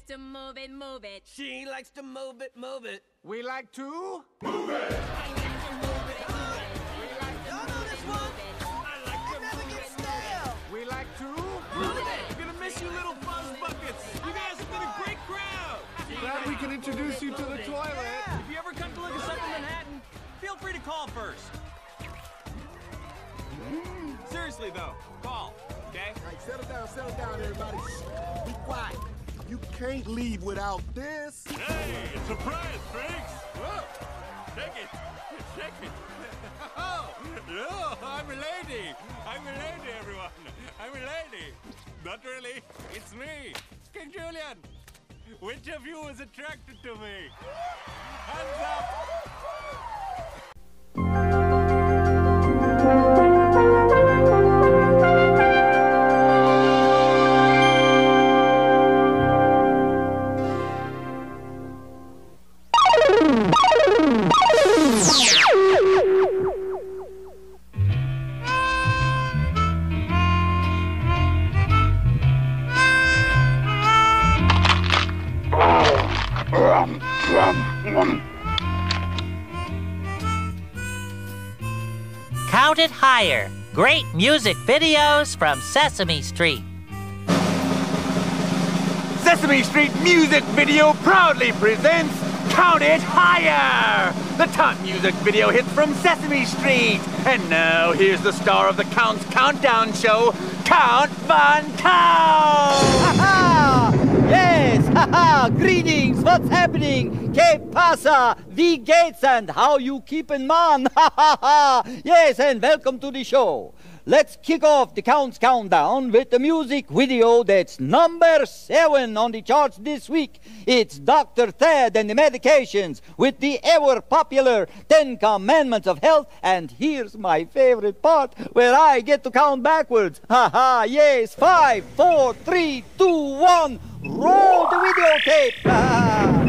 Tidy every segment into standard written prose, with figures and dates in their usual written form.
to move it, move it. She likes to move it, move it. We like to Move it. I like to move it, move it. We like to Y'all know this one? I like to move it, stale. We like to Move it. We're gonna miss you, little fuzz buckets. You guys have been a great crowd. Glad we can introduce you to the toilet. If you ever come to look us up in Manhattan, feel free to call first. Seriously though, call, okay? All right, settle down, everybody. Shh, be quiet. You can't leave without this. Hey, surprise, Briggs! Whoa! Shake it! Shake it! Oh, no, I'm a lady! I'm a lady, everyone! I'm a lady! Not really, it's me, King Julian! Which of you is attracted to me? Hands up! Count It Higher. Great music videos from Sesame Street. Sesame Street Music Video proudly presents Count It Higher! The top music video hits from Sesame Street. And now here's the star of the Count's Countdown Show, Count Von Count! Ha-ha! Yes, haha! Greetings, what's happening? Que pasa? Wie geht's and how you keepin', man? Ha ha ha! Yes, and welcome to the show. Let's kick off the Count's Countdown with the music video that's number 7 on the charts this week. It's Dr. Ted and the Medications with the ever-popular 10 Commandments of Health. And here's my favorite part, where I get to count backwards. Ha ha, yes, 5, 4, 3, 2, 1, roll the videotape. Ah.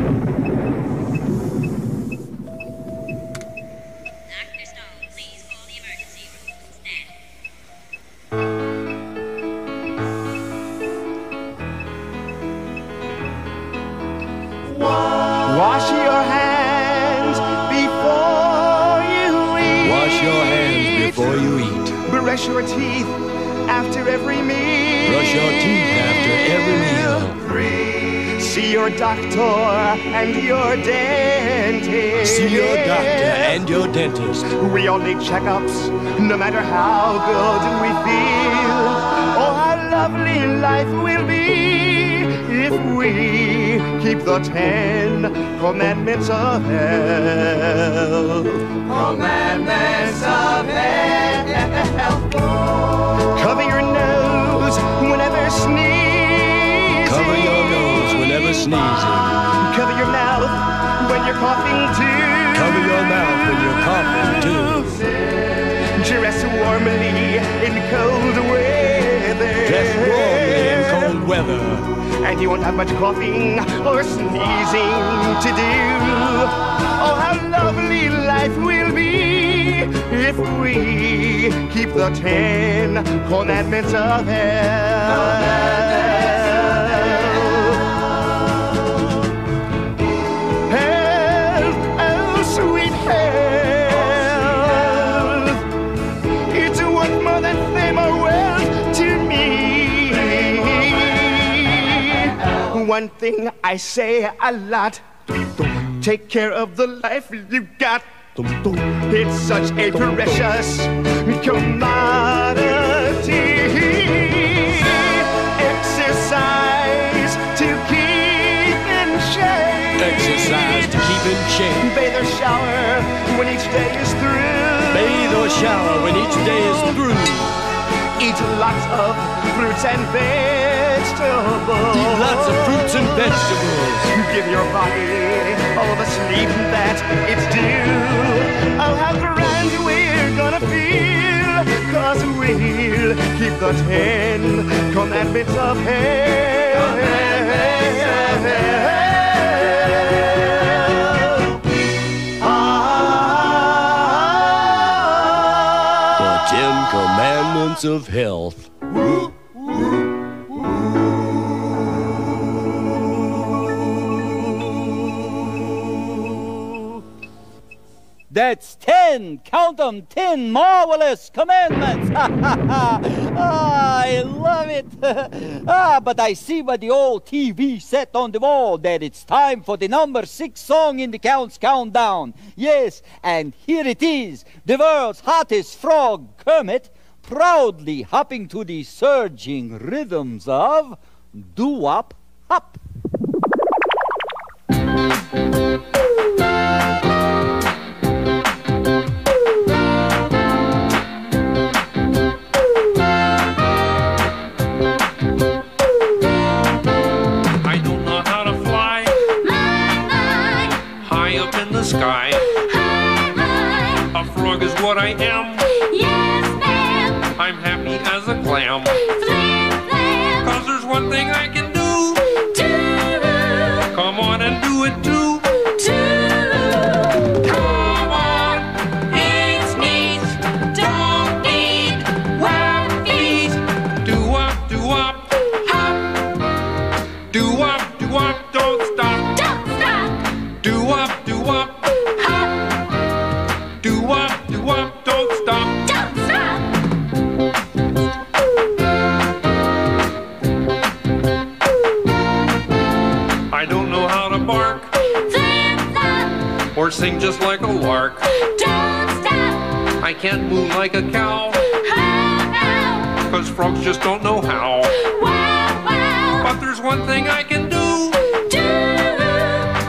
Wash your hands before you eat. Wash your hands before you eat. Brush your teeth after every meal. Brush your teeth after every meal. See your doctor and your dentist. See your doctor and your dentist. We all need checkups, no matter how good we feel. Oh, how lovely life will be if we keep the 10 Commandments of Health. Commandments of Health. Cover your nose whenever sneezing. Cover your nose whenever sneezing. Cover your mouth when you're coughing too. Cover your mouth when you're coughing too. Dress warmly in cold weather. Dress warmly in cold weather. And you won't have much coughing or sneezing to do. Oh, how lovely life will be if we keep the 10 Commandments of Health. Health, oh sweet health. It's worth more than fame or wealth to me. One thing I say a lot: take care of the life you got. It's such a precious commodity. Exercise to keep in shape. Exercise to keep in shape. Bathe or shower when each day is through. Bathe or shower when each day is through. Eat lots of fruits and vegetables. Eat lots of fruits and vegetables. Give your body all the sleep that it's due. Oh, how grand we're gonna feel, 'cause we'll keep the 10 Commandments of Health. The 10 Commandments of Health. That's 10, count them, 10 marvelous commandments. I love it. But I see by the old TV set on the wall that it's time for the number 6 song in the Count's Countdown. Yes, and here it is, the world's hottest frog, Kermit, proudly hopping to the surging rhythms of doo-wop hop. Sky. A frog is what I am. Yes, ma'am. I'm happy as a clam. Flim, flam. 'Cause there's one thing I can do. Do. Come on and do it too. Do. Come on, it's neat. Don't need web feet. Do-wop, do-wop, hop. Do-wop, do-wop, don't stop. Don't stop. Do-wop, do-wop. Do-wop, do-wop, don't stop. Don't stop. I don't know how to bark. Flip, flop. Or sing just like a lark. Don't stop. I can't move like a cow. How, how. 'Cause frogs just don't know how. Wow, wow. But there's one thing I can do. Do.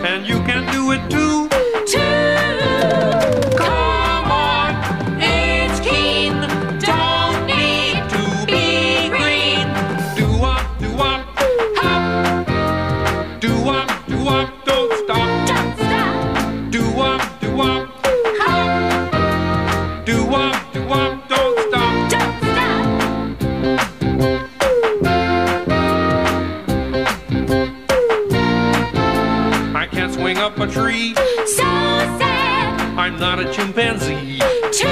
And you can do it too. Do. Come on, it's keen. Don't need to be green. Do-wop, do-wop, hop. Do-wop, do-wop, don't stop. Don't stop. Do-wop, do-wop, hop. Do-wop, do-wop, don't stop. Don't stop. I can't swing up a tree. So sad. I'm not a chimpanzee. Too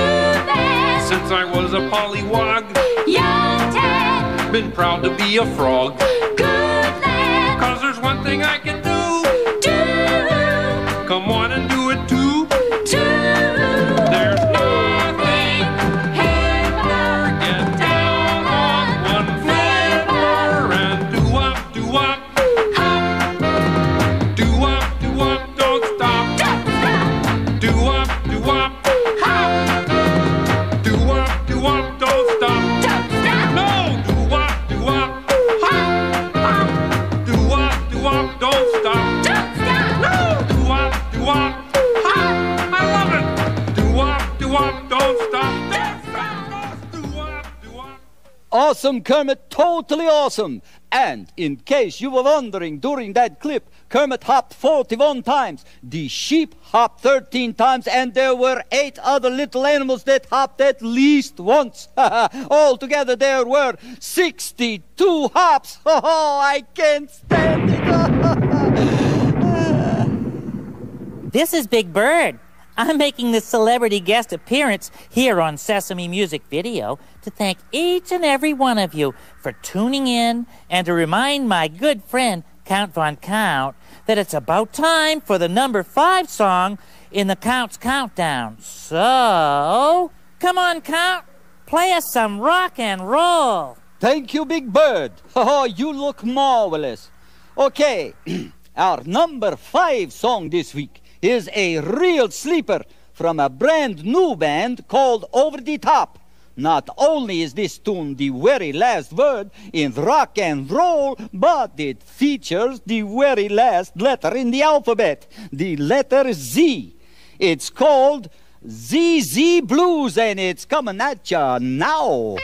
bad. Since I was a pollywog, Young Ted. been proud to be a frog. Good lad. 'Cause there's one thing I can do. Do. Come on and do it too. Do. There's nothing hipper. Get down on one flipper and do-wop, do-wop, hop. Do-wop, do-wop, don't stop. Don't stop. Do-wop, do-wop, hop. Do-wop, do-wop, don't stop. Don't stop. No! Do-wop, do-wop, hop, hop. Do-wop, do-wop, don't stop. Don't stop. No! Do-wop, do-wop, hop. I love it. Do-wop, do-wop, don't stop. Don't stop. Do-wop, do-wop. Awesome, Kermit, totally awesome. And in case you were wondering, during that clip, Kermit hopped 41 times, the sheep hopped 13 times, and there were 8 other little animals that hopped at least once. Altogether, there were 62 hops. Oh, I can't stand it. This is Big Bird. I'm making this celebrity guest appearance here on Sesame Music Video to thank each and every one of you for tuning in and to remind my good friend Count Von Count that it's about time for the number 5 song in the Count's Countdown. So, come on, Count, play us some rock and roll. Thank you, Big Bird. Oh, you look marvelous. Okay, our number 5 song this week is a real sleeper from a brand new band called Over the Top. Not only is this tune the very last word in rock and roll, but it features the very last letter in the alphabet, the letter Z. It's called ZZ Blues, and it's coming at ya now.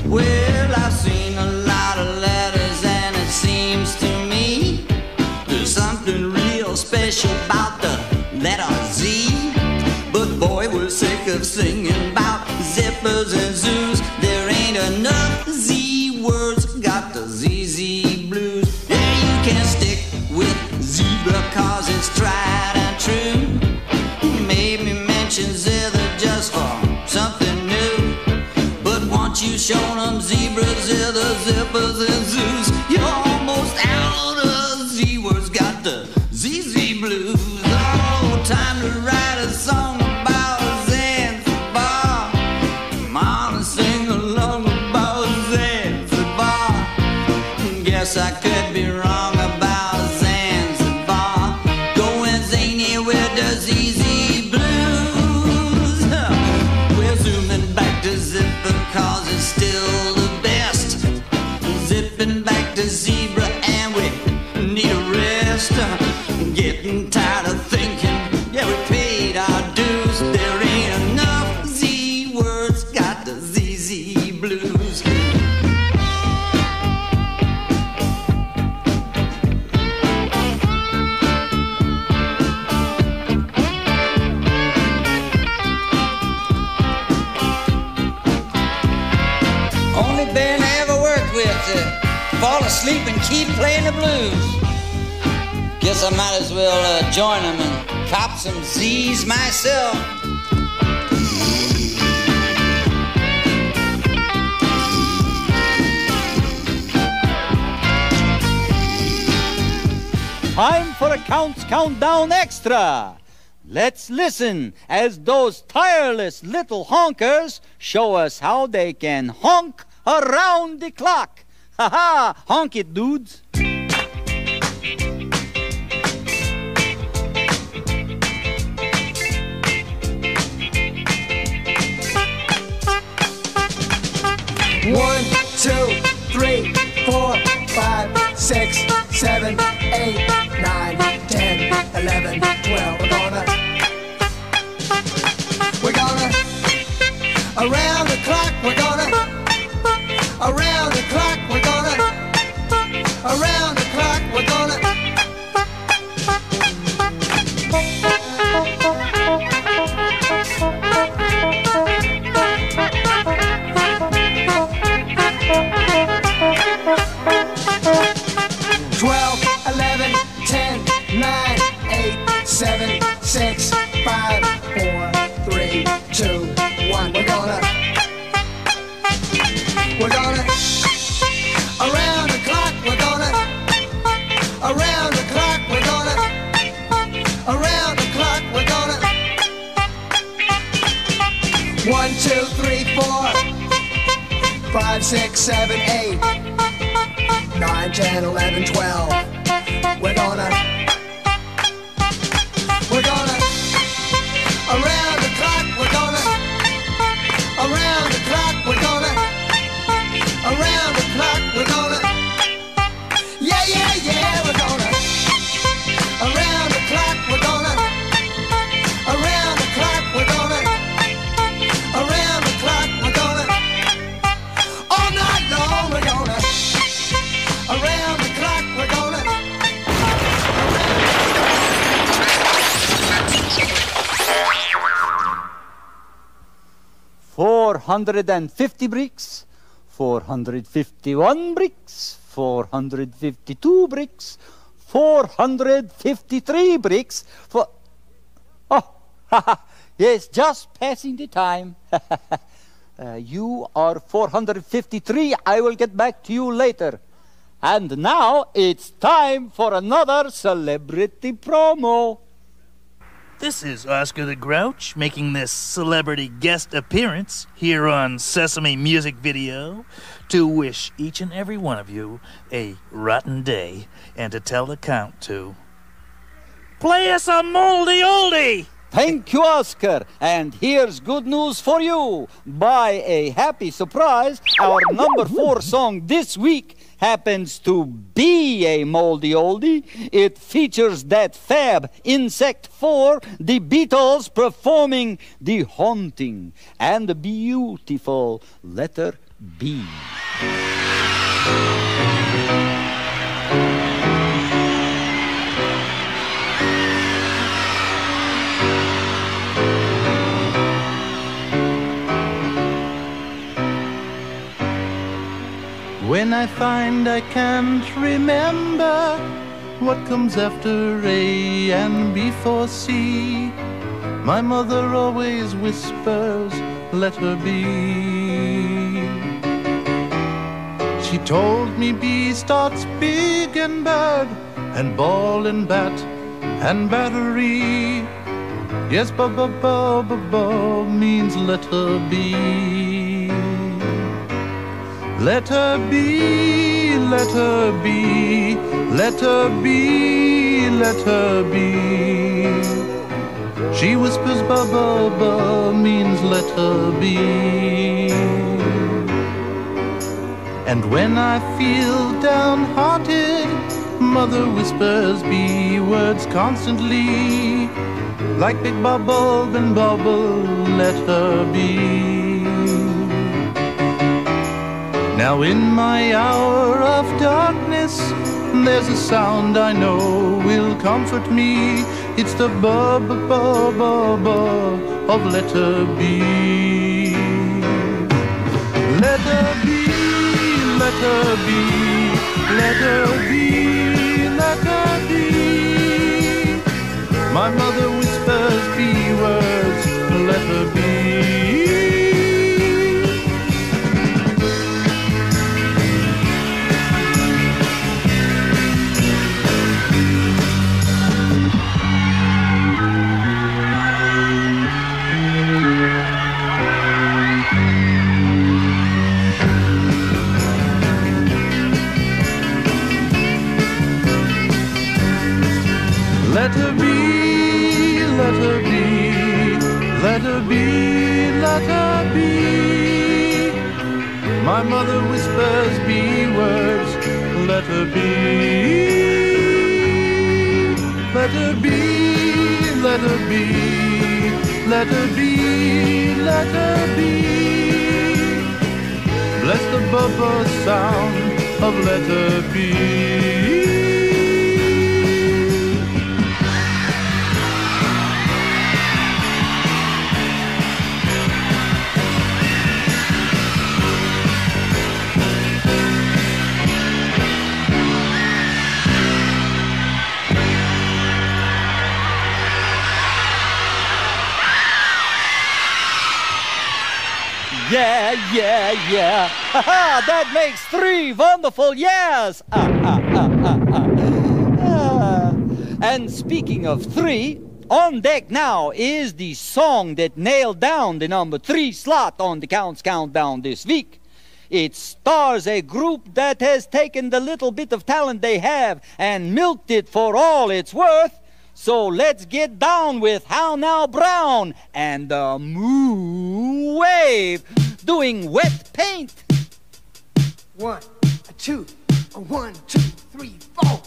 Well, I've seen a lot of letters, and it seems to me there's something real special about the letter Z. But boy, we're sick of singing about zippers and zoos. There ain't enough Z words, got the ZZ blues. Yeah, you can't stick with zebra 'cause it's tried zippers and zoos. You're almost out of Z words, got the ZZ blues. Oh, time to write a song about Zanzibar. Come on and sing along about Zanzibar. Guess I could be wrong about Zanzibar. Going zany with the ZZ blues. We're zooming back to zipper cause it's still the best. Zipping back to zebra and we need a rest. Getting tired of thinking, yeah, we paid our dues. There ain't enough Z words, got the ZZ blues. Only band I ever worked with to fall asleep and keep playing the blues. Guess I might as well join them and cop some Z's myself. Time for a Count's Countdown Extra. Let's listen as those tireless little honkers show us how they can honk around the clock. Ha ha! Honk it, dudes. One, two, 3, 4, 5, 6, 7, 8, 9, 10, 11, 12. We're gonna around the clock. We're gonna around the clock. We're gonna around the clock. We're gonna. 12, 11, 10, 9, 8, 7, 6, 5, 4, 3, 2, 1. We're gonna around the clock. We're gonna around the clock. We're gonna around the clock. We're gonna 1, 2, 3, 4, 5, 6, 7, 8, 9, 10, 11, 12. We're gonna around the clock. We're gonna around the clock. We're gonna around the clock. We're gonna yeah, yeah, yeah. We're gonna around the clock. We're gonna around the clock. We're gonna around the clock. We're gonna all night long. We're gonna around the clock. We're gonna 450 bricks, 451 bricks, 452 bricks, 453 bricks for... Oh, yes, just passing the time. You are 453. I will get back to you later. And now it's time for another celebrity promo. This is Oscar the Grouch making this celebrity guest appearance here on Sesame Music Video to wish each and every one of you a rotten day and to tell the count to play us a moldy oldie. Thank you, Oscar. And here's good news for you. By a happy surprise, our number 4 song this week happens to be a moldy oldie. It features that fab Insect 4, the Beatles performing the haunting and the beautiful letter B. When I find I can't remember what comes after A and before C, my mother always whispers, let her be. She told me B starts big and bad, and ball and bat and battery. Yes, ba means letter B. Letter B, letter B, letter B, letter B. She whispers ba means letter B. And when I feel downhearted, Mother whispers B words constantly, like big bubble and bubble, let her be. Now in my hour of darkness, there's a sound I know will comfort me. It's the ba-ba-ba-ba-ba of letter B. Letter B, letter B, letter B, letter B. My mother whispers B words, letter B. Letter B, letter B, letter B, letter B. My mother whispers B words, letter B. Letter B, letter B, letter B, letter B. Bless the bubba sound of letter B. Yeah, yeah, yeah. Ha-ha, that makes 3 wonderful years. And speaking of 3, on deck now is the song that nailed down the number 3 slot on the Count's Countdown this week. It stars a group that has taken the little bit of talent they have and milked it for all it's worth. So let's get down with How Now Brown and the Moo Wave doing Wet Paint. 1, 2, 1, 2, 3, 4.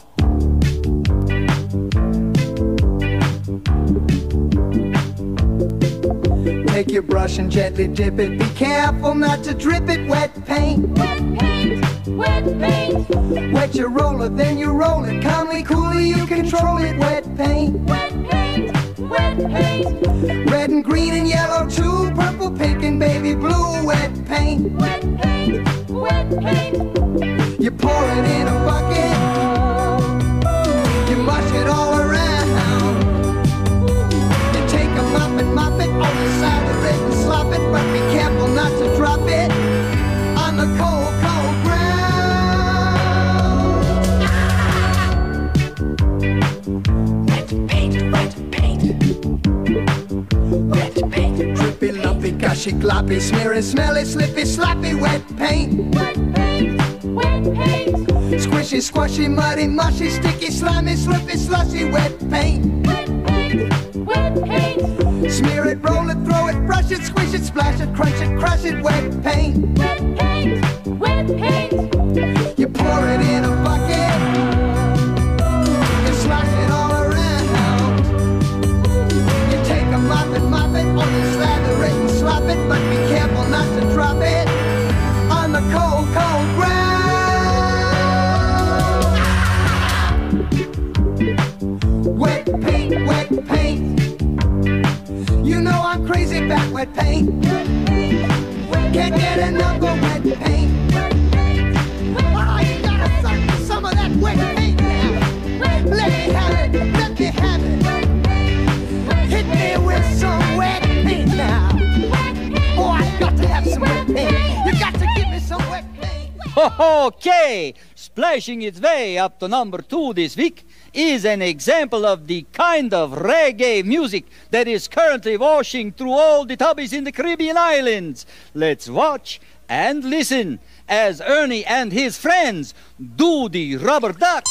Take your brush and gently dip it. Be careful not to drip it. Wet paint. Wet paint. Wet paint. Wet your roller, then you roll it. Calmly, coolly, you control it. Wet paint. Wet paint. Wet paint. Red and green and yellow too. Purple, pink and baby blue. Wet paint. Wet paint. Wet paint. You pour it in a bucket. You mush it all around. You take a mop and mop it on the side of it and slop it, but be careful not to drop it on the cold, cold ground. Wet paint, wet paint. Wet paint. Drippy, lumpy, gushy, gloppy, smeary, smelly, slippy, sloppy. Wet paint. Wet paint. Wet paint. Squishy, squashy, muddy, mushy, sticky, slimy, slippy, slushy. Wet paint. Wet paint. Wet paint. Smear it, roll it, throw it, brush it, squish it, splash it, crunch it, crush it. Wet paint. Wet paint. Wet paint. You pour it in a bucket. You slosh it all around. You take a mop and mop it, or you slather it and slop it, but be careful not to drop it on the cold, cold ground. Wet paint, wet paint. You know I'm crazy about wet paint. Can't get enough of wet paint. Oh, you gotta suck some of that wet paint now. Let me have it, let me have it. Hit me with some wet paint now. Oh, I got to have some wet paint. You got to give me some wet paint. Okay, splashing its way up to number 2 this week is an example of the kind of reggae music that is currently washing through all the tubbies in the Caribbean islands. Let's watch and listen as Ernie and his friends do the rubber duck.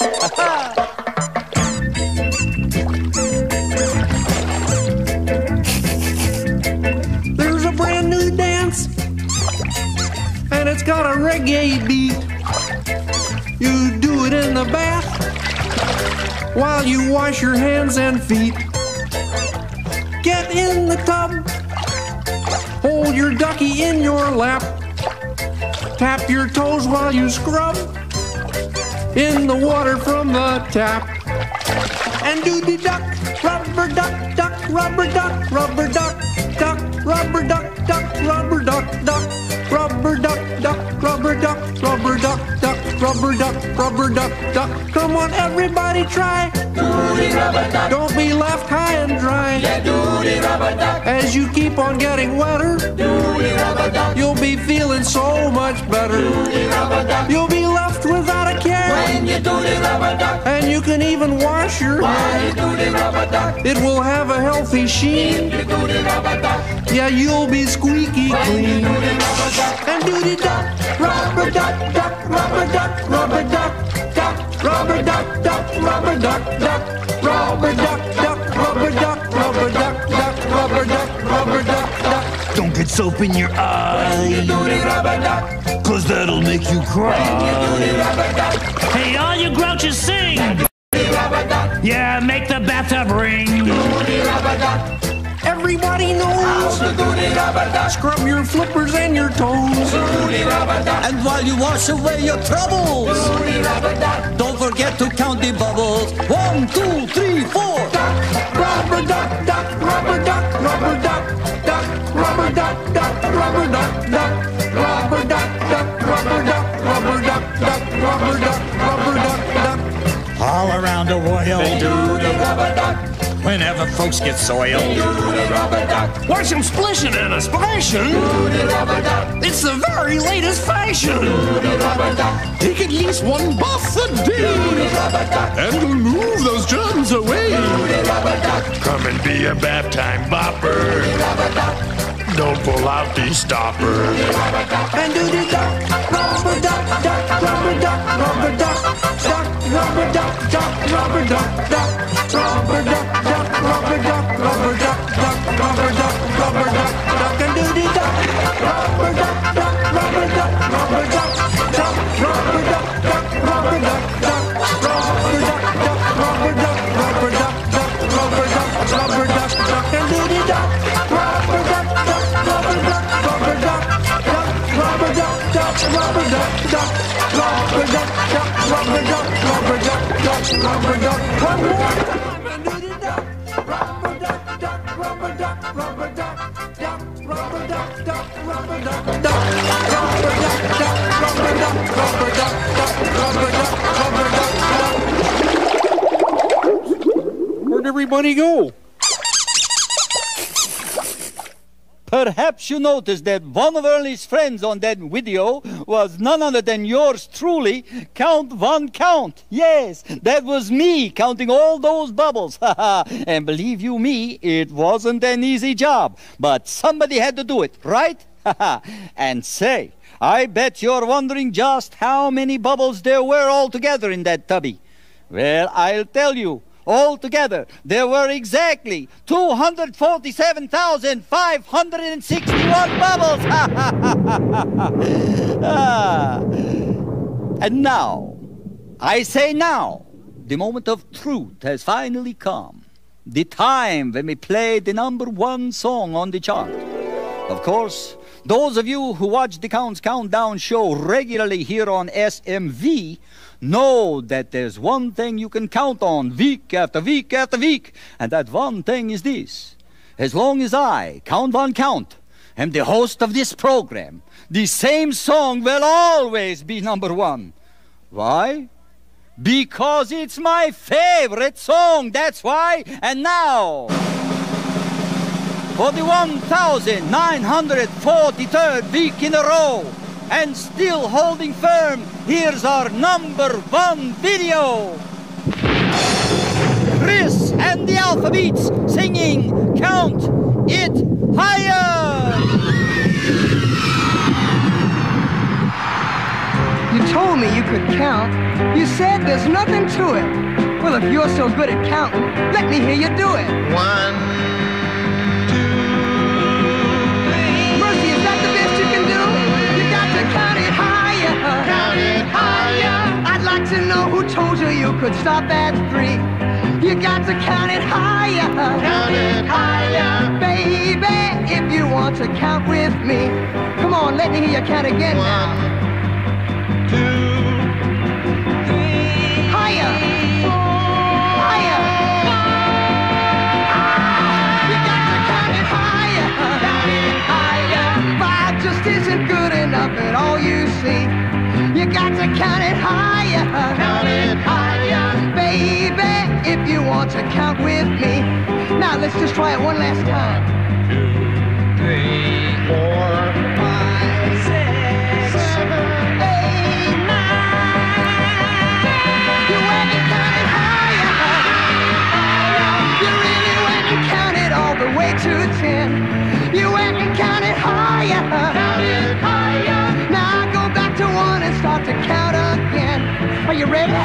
There's a brand new dance, and it's got a reggae beat. You do it in the bath while you wash your hands and feet. Get in the tub, hold your ducky in your lap, tap your toes while you scrub in the water from the tap. And do the duck, rubber duck, duck, rubber duck, rubber duck, duck, rubber duck, duck, rubber duck, duck, rubber duck, duck, rubber duck, rubber duck, duck, rubber duck, rubber duck, duck. Come on, everybody, try. Do the rubber duck. Don't be left high and dry. Yeah, do the rubber duck. As you keep on getting wetter, do the rubber duck. You'll be feeling so much better. Do the rubber duck. You'll be left without a care when you do the rubber duck. And you can even wash your hair. You do the rubber duck. It will have a healthy sheen. If you do the rubber duck. Yeah, you'll be squeaky clean. Do the rubber duck. And do the duck, rubber duck, duck, rubber duck, rubber duck, duck, rubber duck, duck, rubber duck, duck, rubber duck, duck, rubber duck, rubber duck, duck, rubber duck, rubber duck, duck. Don't get soap in your eye, cause that'll make you cry. Hey, all you grouches sing! Yeah, make the bathtub ring! Everybody knows. Scrub your flippers and your toes. And while you wash away your troubles, don't forget to count the bubbles. 1, 2, 3, 4. Rubber duck, duck, rubber duck, rubber duck, duck, rubber duck, duck, rubber duck, duck, rubber duck, duck, rubber duck, rubber duck, duck, rubber duck, rubber duck, duck. All around the world, they do the rubber duck. Whenever folks get soiled, do the rubber duck. Why some splishing and a splashing? Do the rubber duck. It's the very latest fashion. Do the rubber duck. Take at least one buff a day, do the rubber duck. and we'll move those germs away. Do the rubber duck. Come and be a bath time bopper. Do the rubber duck. Don't pull out the stopper. And do the duck, rubber duck, duck, rubber duck, rubber duck, duck, rubber duck, duck, rubber duck, duck, rubber duck, duck, rubber duck, rubber duck, duck, rubber duck, rubber duck, duck, and do the duck, rubber duck, duck, rubber duck, rubber duck, duck, rubber duck, duck, rubber duck, duck, rubber duck, duck, rubber duck, rubber duck, duck, rubber duck, rubber duck, duck, and do the duck, rubber duck, duck, rubber duck, rubber duck, duck, rubber duck, duck, rubber duck, duck, rubber duck, duck, rubber duck, rubber duck, duck, rubber duck, rubber duck, and do the duck, rubber duck, duck, rubber duck, rubber duck, duck, rubber duck, duck, rubber duck, duck, rubber duck, duck, rubber duck, rubber duck, duck, rubber duck, rubber duck, duck. Where'd everybody go? Perhaps you noticed that one of Ernie's friends on that video was none other than yours truly, Count Von Count. Yes, that was me counting all those bubbles. And believe you me, it wasn't an easy job. But somebody had to do it, right? And say, I bet you're wondering just how many bubbles there were altogether in that tubby. Well, I'll tell you. Altogether, there were exactly 247,561 bubbles. And now, I say now, the moment of truth has finally come. The time when we play the #1 song on the chart. Of course, those of you who watch the Count's Countdown show regularly here on SMV know that there's one thing you can count on week after week after week, and that one thing is this. As long as I, Count Von Count, am the host of this program, the same song will always be #1. Why? Because it's my favorite song, that's why. And now, for the 1,943rd week in a row, And still holding firm, here's our #1 video. Chris and the Alphabets singing Count It Higher. You told me you could count. You said there's nothing to it. Well, if you're so good at counting, let me hear you do it. 1, 2, 3. Mercy, is that the best you can do? You got to count it higher. Count it higher. I'd like to know who told you you could stop at 3. You got to count it higher. Count it higher. Baby, if you want to count with me, come on, let me hear you count again now. 1, 2, 3. Higher. Higher. You got to count it higher. Count it higher. 5 just isn't good enough at all, you see. You got to count it higher. Count it higher. Baby, if you want to count with me. Now let's just try it one last time. 2, 3, 4, 5, 6, 7, 8, 9. You went and counted higher. You really went and counted all the way to 10. You went and counted higher. Counted higher. Now go back to 1 and start to count again. Are you ready? 1,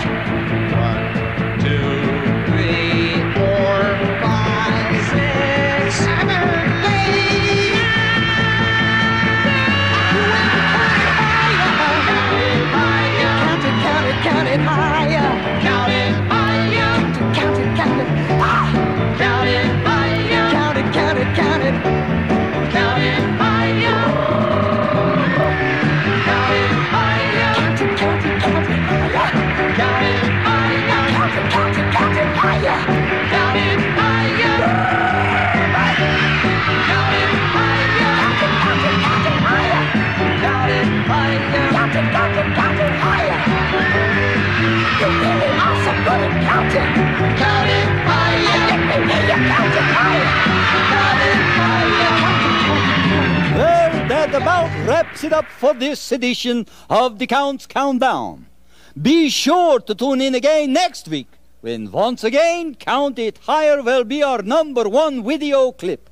2, 3, 4, 5, 6, 7, 8, 9. You went and counted higher. Count it, count it, count it higher. Count it higher. Count it, count it. Ah! Count it higher. Count it, count it, count it. Count it higher. Count it higher. Count it, count it, count it. Count it higher. Count it, count it, count it higher. Count it higher. Count it higher. Count it, count it, count it higher. Count it higher. Count it, count it, count it higher. You really are so good at counting. Count it higher. Let me hear you count it higher. Count it higher. Well, that about wraps it up for this edition of the Count's Countdown. Be sure to tune in again next week when once again Count It Higher will be our #1 video clip.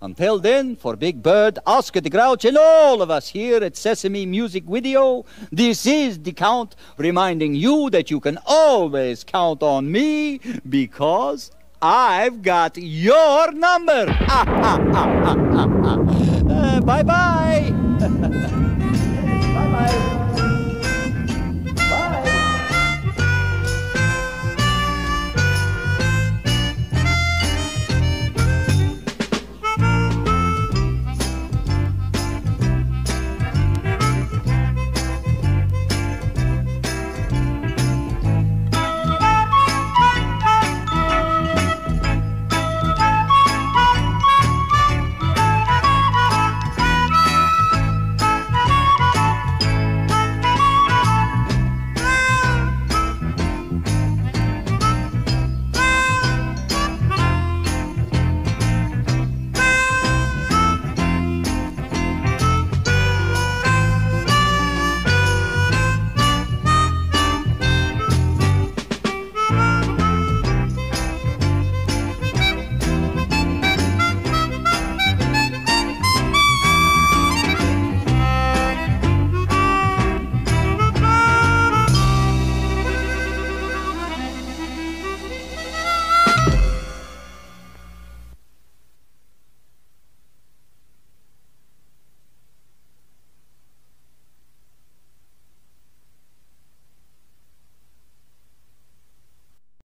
Until then, for Big Bird, Oscar the Grouch, and all of us here at Sesame Music Video, this is the Count reminding you that you can always count on me because I've got your number. Bye-bye. Bye-bye.